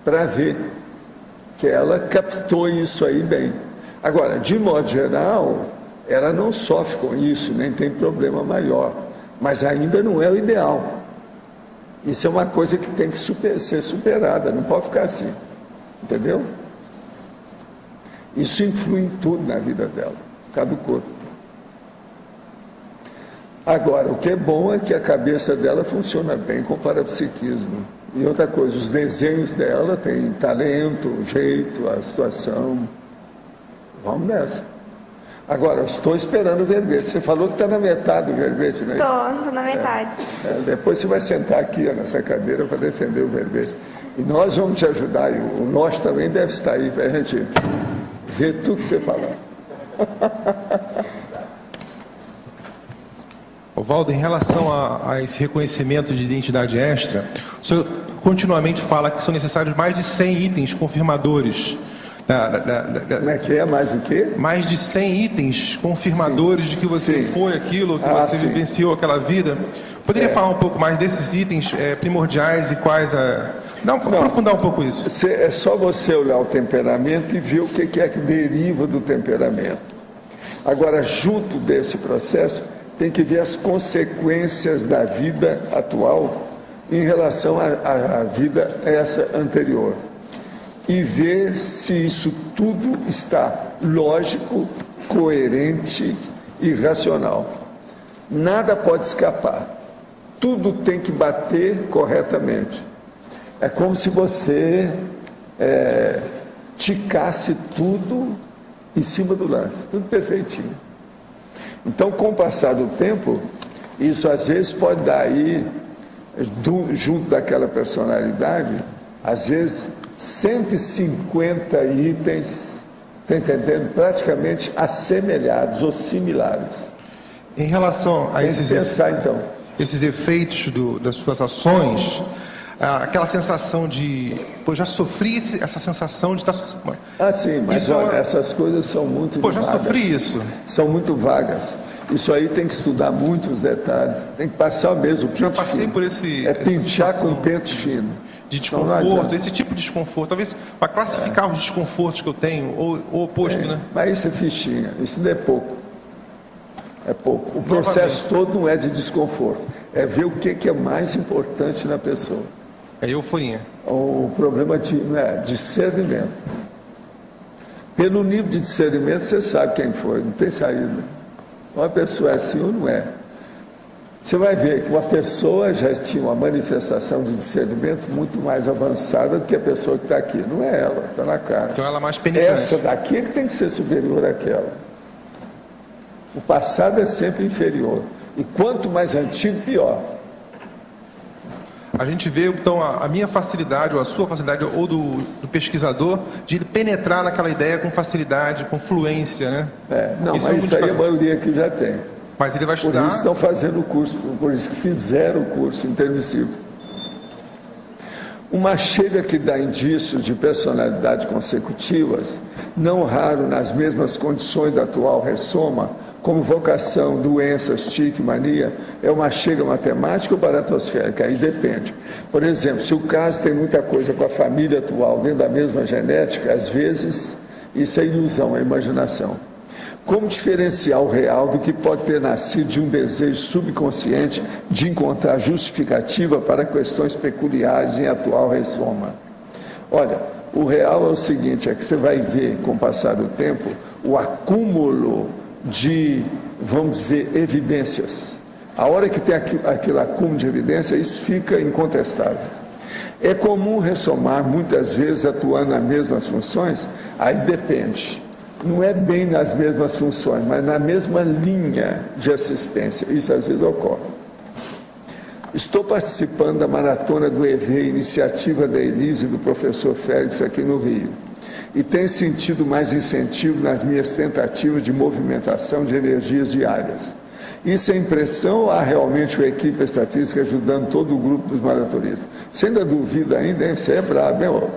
Para ver que ela captou isso aí bem. Agora, de modo geral, ela não sofre com isso, nem tem problema maior, mas ainda não é o ideal. Isso é uma coisa que tem que ser superada, não pode ficar assim, entendeu? Isso influi em tudo na vida dela, por causa do corpo. Agora, o que é bom é que a cabeça dela funciona bem com o parapsiquismo. E outra coisa, os desenhos dela têm talento, o jeito, a situação. Vamos nessa. Agora, eu estou esperando o verbete. Você falou que está na metade do verbete, não é isso? Estou na metade. Depois você vai sentar aqui ó, nessa cadeira para defender o verbete. E nós vamos te ajudar. E o nosso também deve estar aí para a gente ver tudo que você falar. Valdo, em relação a esse reconhecimento de identidade extra, o senhor continuamente fala que são necessários mais de 100 itens confirmadores. Como é que é? Mais do quê? Mais de 100 itens confirmadores de que você foi aquilo, que você vivenciou aquela vida. Poderia falar um pouco mais desses itens primordiais e quais aprofundar um pouco isso. É só você olhar o temperamento e ver o que é que deriva do temperamento. Agora, junto desse processo, tem que ver as consequências da vida atual em relação à vida essa anterior. E ver se isso tudo está lógico, coerente e racional. Nada pode escapar. Tudo tem que bater corretamente. É como se você ticasse tudo em cima do lance, tudo perfeitinho. Então, com o passar do tempo, isso às vezes pode dar aí, junto daquela personalidade, às vezes 150 itens, está entendendo? Praticamente assemelhados ou similares. Em relação a esses efeitos das suas ações, aquela sensação de, já sofri essa sensação de estar... sim, mas olha, essas coisas são muito vagas. Já sofri isso. São muito vagas. Isso aí tem que estudar muitos detalhes, tem que passar mesmo. Já passei por essa pinchar situação com pente fino. de desconforto, esse tipo de desconforto. Talvez para classificar os desconfortos que eu tenho, ou o oposto, né? Mas isso é fichinha, isso não é pouco. É pouco. O processo todo não é de desconforto, é ver o que é mais importante na pessoa. É euforia. O problema não é discernimento. Pelo nível de discernimento, você sabe quem foi, não tem saída. Uma pessoa é assim ou não é. Você vai ver que uma pessoa já tinha uma manifestação de discernimento muito mais avançada do que a pessoa que está aqui. Não é ela, está na cara. Então ela é mais penetrante. Essa daqui é que tem que ser superior àquela. O passado é sempre inferior. E quanto mais antigo, pior. A gente vê, então, a minha facilidade, ou a sua facilidade, ou do pesquisador, de penetrar naquela ideia com facilidade, com fluência, né? Não, isso mas isso aí a maioria aqui já tem. Mas ele vai estudar... Por isso estão fazendo o curso, por isso que fizeram o curso intermissivo. Uma chega que dá indícios de personalidade consecutivas, não raro nas mesmas condições da atual ressoma, como vocação, doenças, tique, mania, é uma chega matemática ou baratosférica? Aí depende. Por exemplo, se o caso tem muita coisa com a família atual dentro da mesma genética, às vezes isso é ilusão, é imaginação. Como diferenciar o real do que pode ter nascido de um desejo subconsciente de encontrar justificativa para questões peculiares em atual ressoma? Olha, o real é o seguinte, é que você vai ver, com o passar do tempo, o acúmulo de, vamos dizer, evidências. A hora que tem aquele acúmulo de evidência, isso fica incontestável. É comum ressomar, muitas vezes, atuando nas mesmas funções? Aí depende. Não é bem nas mesmas funções, mas na mesma linha de assistência. Isso às vezes ocorre. Estou participando da maratona do EV, iniciativa da Elise e do professor Félix aqui no Rio. E tenho sentido mais incentivo nas minhas tentativas de movimentação de energias diárias. Isso é impressão ou há realmente uma equipe extrafísica ajudando todo o grupo dos maratonistas? Você ainda duvida ainda, hein? Você é brabo, hein?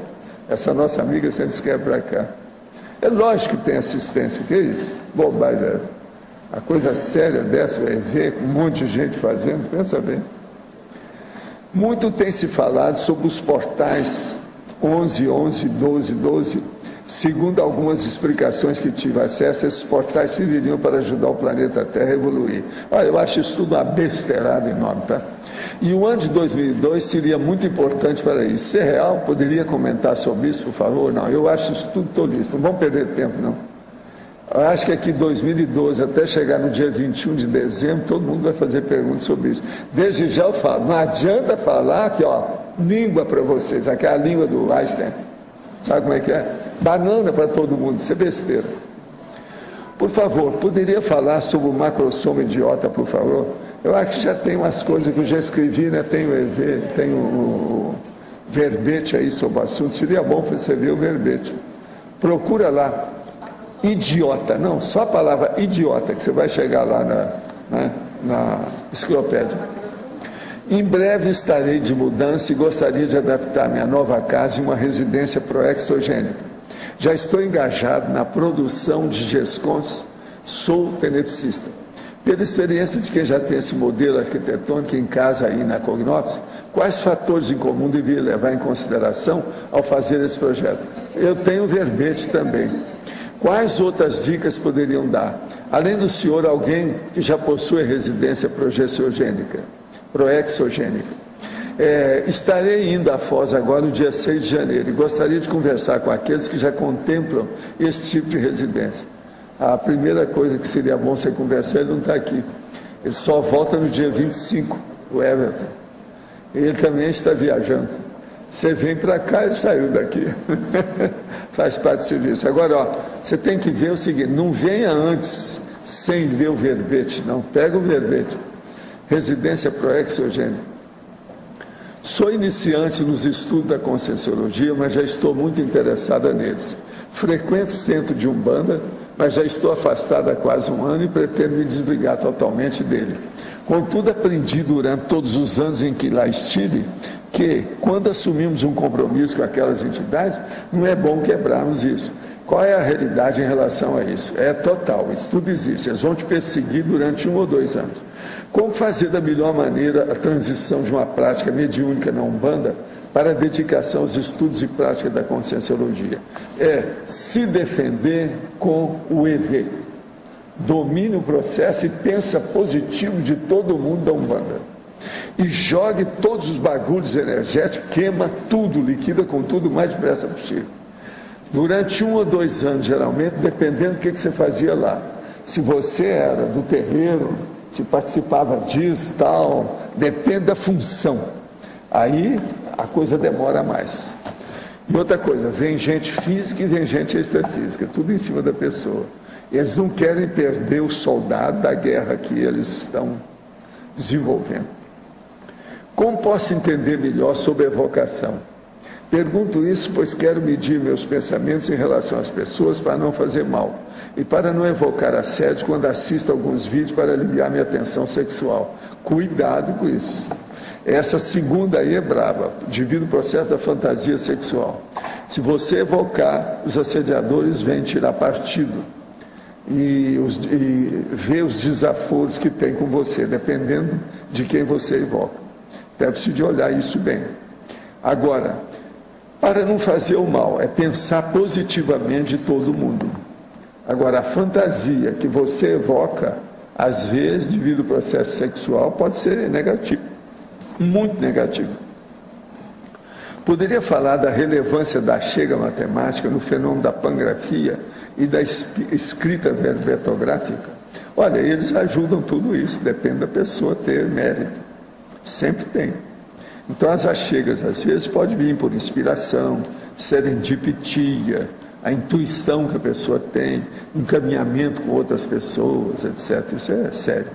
Essa nossa amiga sempre se quer para cá. É lógico que tem assistência, que é isso? Bobagem é essa. A coisa séria dessa, o EV, com um monte de gente fazendo, pensa bem. Muito tem se falado sobre os portais 11, 11, 12, 12. Segundo algumas explicações que tive acesso, esses portais serviriam para ajudar o planeta Terra a evoluir. Olha, eu acho isso tudo uma besteirada enorme, tá? E o ano de 2002 seria muito importante para isso. Se é real, poderia comentar sobre isso, por favor? Não, eu acho isso tudo tolice, não vamos perder tempo, não. Eu acho que aqui em 2012, até chegar no dia 21 de dezembro, todo mundo vai fazer perguntas sobre isso. Desde já eu falo, não adianta falar que, ó, língua para vocês, aqui é a língua do Einstein. Sabe como é que é? Banana para todo mundo, isso é besteira. Por favor, poderia falar sobre o macrosoma idiota, por favor? Eu acho que já tem umas coisas que eu já escrevi, né? Tem o EV, tem o verbete aí sobre o assunto. Seria bom você ver o verbete. Procura lá. Idiota, não, só a palavra idiota, que você vai chegar lá na enciclopédia. Em breve estarei de mudança e gostaria de adaptar minha nova casa em uma residência proexogênica. Já estou engajado na produção de GESCONs, sou tenepsista. Pela experiência de quem já tem esse modelo arquitetônico em casa aí na Cognópolis, quais fatores em comum deveria levar em consideração ao fazer esse projeto? Eu tenho verbete também. Quais outras dicas poderiam dar? Além do senhor, alguém que já possui residência proexogênica. Estarei indo à Foz agora no dia 6 de janeiro e gostaria de conversar com aqueles que já contemplam esse tipo de residência. A primeira coisa que seria bom você conversar, ele não está aqui. Ele só volta no dia 25, o Everton. Ele também está viajando. Você vem para cá, ele saiu daqui. Faz parte do serviço. Agora, ó, você tem que ver o seguinte, não venha antes sem ver o verbete, não. Pega o verbete. Residência proexogênica. Sou iniciante nos estudos da Conscienciologia, mas já estou muito interessada neles. Frequento centro de Umbanda, mas já estou afastado há quase um ano e pretendo me desligar totalmente dele. Contudo, aprendi durante todos os anos em que lá estive, que quando assumimos um compromisso com aquelas entidades, não é bom quebrarmos isso. Qual é a realidade em relação a isso? É total, isso tudo existe. Eles vão te perseguir durante 1 ou 2 anos. Como fazer da melhor maneira a transição de uma prática mediúnica na Umbanda para a dedicação aos estudos e prática da Conscienciologia? É se defender com o EV. Domine o processo e pensa positivo de todo mundo da Umbanda. E jogue todos os bagulhos energéticos, queima tudo, liquida com tudo o mais depressa possível. Durante 1 ou 2 anos, geralmente, dependendo do que você fazia lá. Se você era do terreiro, se participava disso, tal, depende da função. Aí a coisa demora mais. E outra coisa, vem gente física e vem gente extrafísica, tudo em cima da pessoa. Eles não querem perder o soldado da guerra que eles estão desenvolvendo. Como posso entender melhor sobre a evocação? Pergunto isso, pois quero medir meus pensamentos em relação às pessoas para não fazer mal e para não evocar assédio quando assisto alguns vídeos para aliviar minha tensão sexual. Cuidado com isso. Essa segunda aí é braba, devido ao processo da fantasia sexual. Se você evocar, os assediadores vêm tirar partido e ver os desaforos que tem com você, dependendo de quem você evoca. Então é preciso de olhar isso bem. Agora, para não fazer o mal, é pensar positivamente de todo mundo. Agora, a fantasia que você evoca, às vezes, devido ao processo sexual, pode ser negativo, muito negativo. Poderia falar da relevância da chega matemática no fenômeno da pangrafia e da escrita verbetográfica? Olha, eles ajudam tudo isso, depende da pessoa ter mérito. Sempre tem. Então, as achegas, às vezes, podem vir por inspiração, serendipitia, a intuição que a pessoa tem, encaminhamento com outras pessoas, etc. Isso é sério.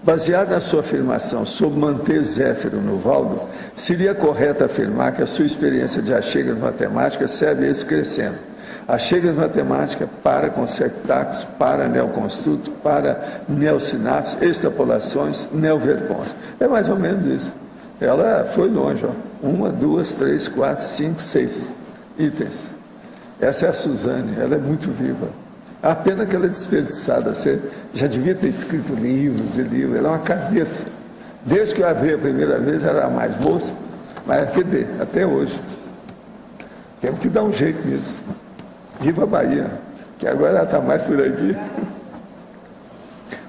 Baseado na sua afirmação sobre manter Zéfiro no Valdo, seria correto afirmar que a sua experiência de achegas matemáticas serve a esse crescendo. Achegas matemática para consectáculos, para neoconstruto, para neosinapses, extrapolações, neoverpões. É mais ou menos isso. Ela foi longe, ó. 1, 2, 3, 4, 5, 6 itens. Essa é a Suzane, ela é muito viva. A pena que ela é desperdiçada. Você já devia ter escrito livros e livros. Ela é uma cabeça. Desde que eu a vi a primeira vez, ela era mais moça, mas até hoje. Temos que dar um jeito nisso. Viva a Bahia, que agora ela está mais por aqui.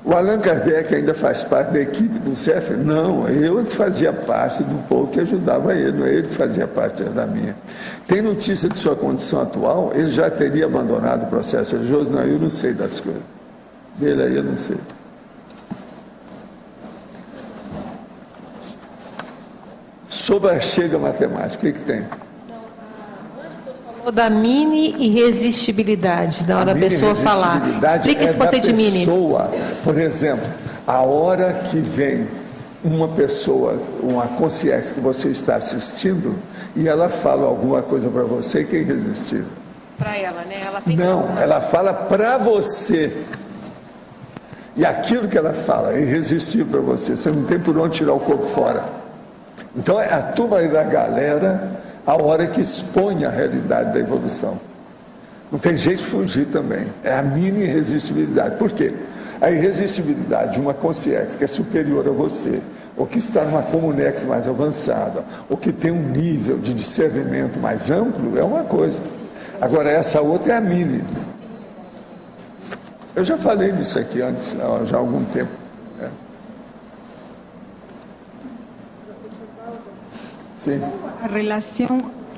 O Allan Kardec ainda faz parte da equipe do Zéfiro? Não, eu que fazia parte do povo que ajudava ele, não é ele que fazia parte da minha. Tem notícia de sua condição atual? Ele já teria abandonado o processo religioso? Não, eu não sei das coisas. Dele aí eu não sei. Sobre a chega matemática, o que tem? Da mini irresistibilidade, na hora da pessoa falar. Explica esse conceito de mini. Por exemplo, a hora que vem uma pessoa, uma consciência que você está assistindo, e ela fala alguma coisa para você que é irresistível. Para ela, né? Ela tem Não, ela fala para você. E aquilo que ela fala é irresistível para você. Você não tem por onde tirar o corpo fora. Então, é a turma da galera a hora que expõe a realidade da evolução. Não tem jeito de fugir também. É a mini irresistibilidade. Por quê? A irresistibilidade de uma consciência que é superior a você, ou que está numa comunex mais avançada, ou que tem um nível de discernimento mais amplo, é uma coisa. Agora, essa outra é a mini. Eu já falei disso aqui antes, já há algum tempo. Sim. A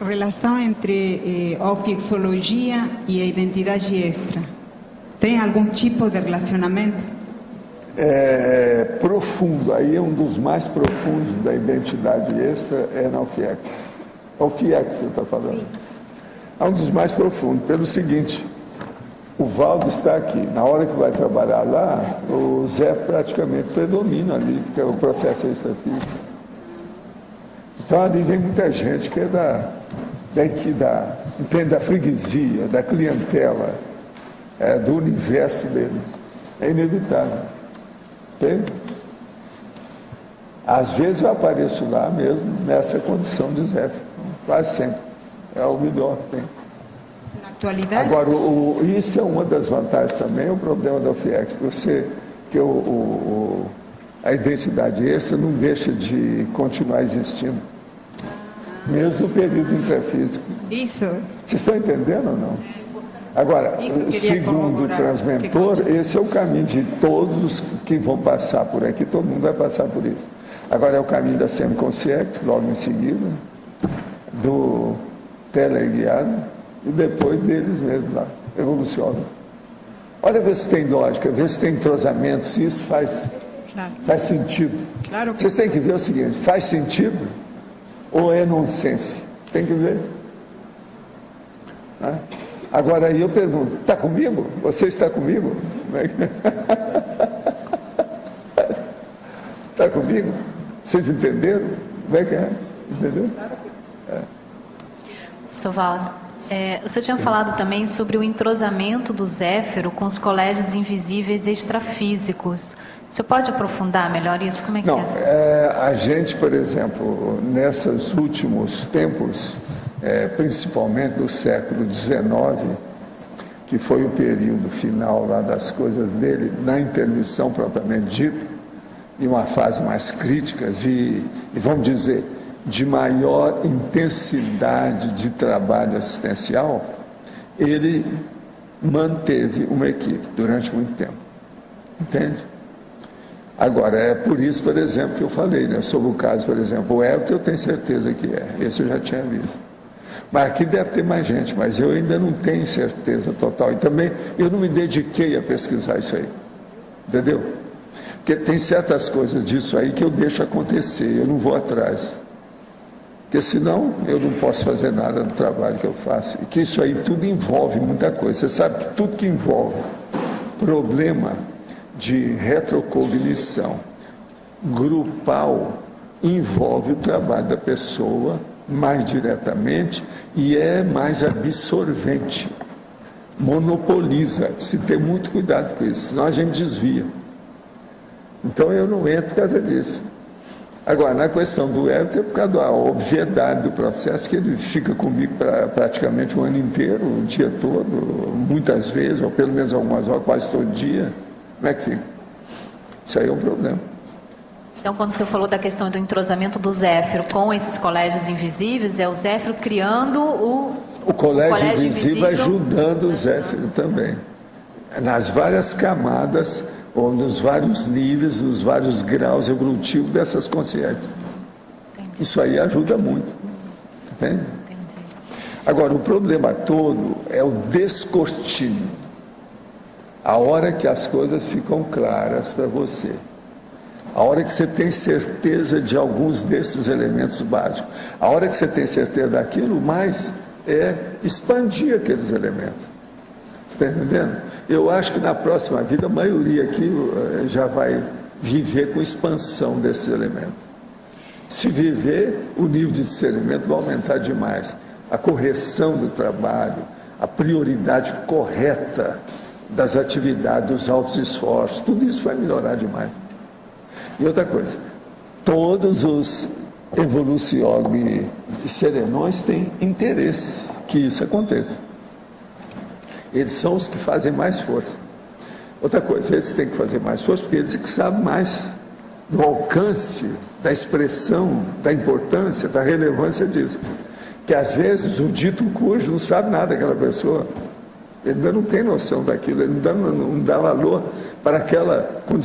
relação entre ofiexologia e a identidade extra. Tem algum tipo de relacionamento? É profundo, aí é um dos mais profundos da identidade extra, é na OFIEX. OFIEX você está falando? Sim. É um dos mais profundos, pelo seguinte, o Valdo está aqui, na hora que vai trabalhar lá, o Zé praticamente predomina ali, porque o processo extrafísico. Então ali vem muita gente que é da freguesia, da clientela, do universo dele. É inevitável. Entende? Às vezes eu apareço lá mesmo, nessa condição de Zé, quase sempre. É o melhor que tem. Na atualidade? Agora, isso é uma das vantagens também, o problema da UFIEX, que a identidade extra não deixa de continuar existindo, mesmo no período intrafísico. Isso. Vocês estão entendendo ou não? Agora, segundo o transmentor, esse é o caminho de todos os que vão passar por aqui, todo mundo vai passar por isso. Agora é o caminho da semiconsciência, logo em seguida, do teleguiado, e depois deles mesmos lá, evoluciona. Olha, ver se tem lógica, ver se tem entrosamento, se isso faz sentido. Claro que Vocês têm que ver o seguinte, faz sentido ou é nonsense? Tem que ver. Né? Agora aí eu pergunto, está comigo? Você está comigo? Está comigo? Vocês entenderam? Como é que é? Entendeu? Professor Valdo, o senhor tinha falado também sobre o entrosamento do Zéfiro com os colégios invisíveis extrafísicos. O senhor pode aprofundar melhor isso? Como é que a gente, por exemplo, nesses últimos tempos, principalmente do século XIX, que foi o período final lá das coisas dele, na intermissão propriamente dita, e uma fase mais críticas e vamos dizer, de maior intensidade de trabalho assistencial, ele manteve uma equipe durante muito tempo. Entende? Agora, é por isso, por exemplo, que eu falei, né, sobre o caso, por exemplo, o Everton, eu tenho certeza que é. Esse eu já tinha visto. Mas aqui deve ter mais gente, mas eu ainda não tenho certeza total. E também eu não me dediquei a pesquisar isso aí. Entendeu? Porque tem certas coisas disso aí que eu deixo acontecer, eu não vou atrás. Porque senão eu não posso fazer nada no trabalho que eu faço. E que isso aí tudo envolve muita coisa. Você sabe que tudo que envolve problema de retrocognição grupal envolve o trabalho da pessoa mais diretamente e é mais absorvente. Monopoliza. Se tem muito cuidado com isso, senão a gente desvia. Então eu não entro por causa disso. Agora, na questão do Everton, é por causa da obviedade do processo, que ele fica comigo praticamente o ano inteiro, o dia todo, muitas vezes, ou pelo menos algumas horas, quase todo dia. Como é que fica? Isso aí é um problema. Então, quando o senhor falou da questão do entrosamento do Zéfiro com esses colégios invisíveis, é o Zéfiro criando o colégio invisível ajudando o Zéfiro também. Nas várias camadas, ou nos vários níveis, nos vários graus evolutivos dessas consciências. Entendi. Isso aí ajuda muito. Entende? Entendi. Agora, o problema todo é o descortínio. A hora que as coisas ficam claras para você. A hora que você tem certeza de alguns desses elementos básicos. A hora que você tem certeza daquilo, mais é expandir aqueles elementos. Você está entendendo? Eu acho que na próxima vida a maioria aqui já vai viver com expansão desses elementos. Se viver, o nível de discernimento vai aumentar demais. A correção do trabalho, a prioridade correta das atividades, dos altos esforços, tudo isso vai melhorar demais. E outra coisa, todos os evoluciólogos e serenões têm interesse que isso aconteça. Eles são os que fazem mais força. Outra coisa, eles têm que fazer mais força porque eles é que sabem mais do alcance, da expressão, da importância, da relevância disso. Que às vezes o dito cujo não sabe nada daquela pessoa. Ele ainda não tem noção daquilo, ele não dá valor para aquela condição.